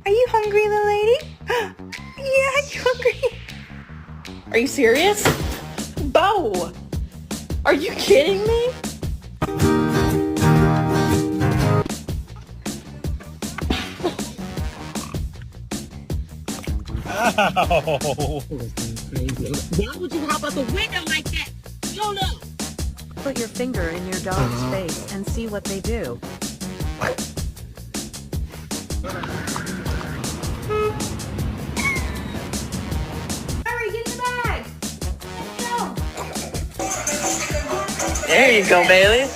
Are you hungry, little lady? Yeah, you hungry? Are you serious? Bo! Are you kidding me? Ow! Why would you hop out the window like that? Lola! Put your finger in your dog's face and see what they do. Hurry, get in the bag! Let's go! There you go, Bailey.